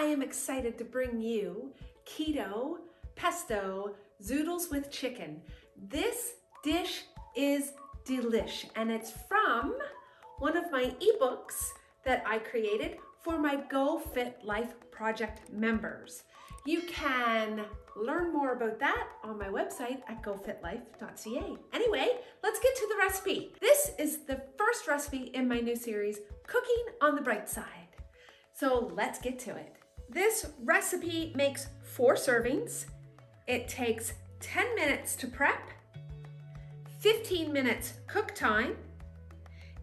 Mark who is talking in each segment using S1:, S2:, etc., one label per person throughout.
S1: am excited to bring you Keto Pesto Zoodles with chicken. This dish is delish, and it's from one of my ebooks that I created for my Go Fit Life project members. You can learn more about that on my website at gofitlife.ca. Anyway, let's get to the recipe. This is the first recipe in my new series, Cooking on the Bright Side. So let's get to it. This recipe makes 4 servings. It takes 10 minutes to prep, 15 minutes cook time.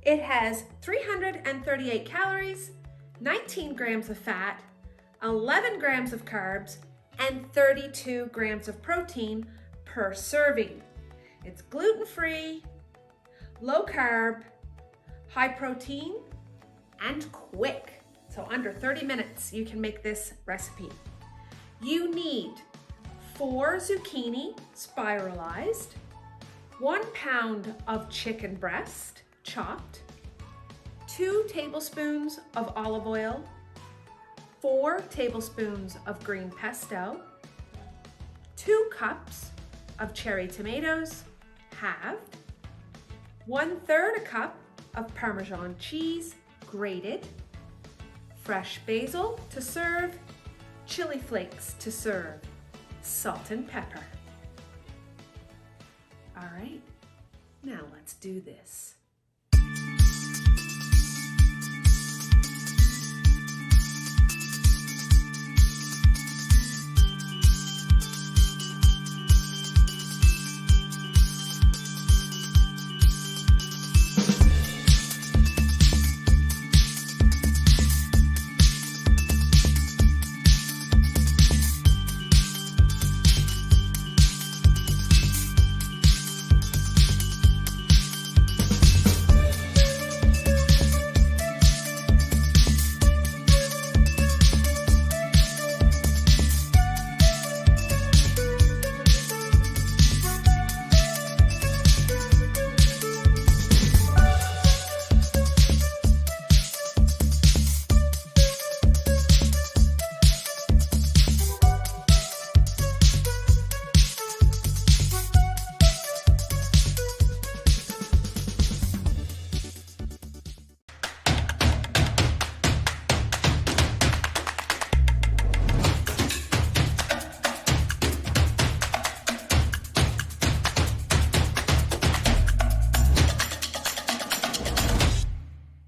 S1: It has 338 calories, 19 grams of fat, 11 grams of carbs, and 32 grams of protein per serving. It's gluten-free, low carb, high protein, and quick. So under 30 minutes, you can make this recipe. You need 4 zucchini spiralized, 1 pound of chicken breast chopped, 2 tablespoons of olive oil, 4 tablespoons of green pesto, 2 cups of cherry tomatoes, halved, 1/3 a cup of Parmesan cheese, grated, fresh basil to serve, chili flakes to serve, salt and pepper. All right, now let's do this.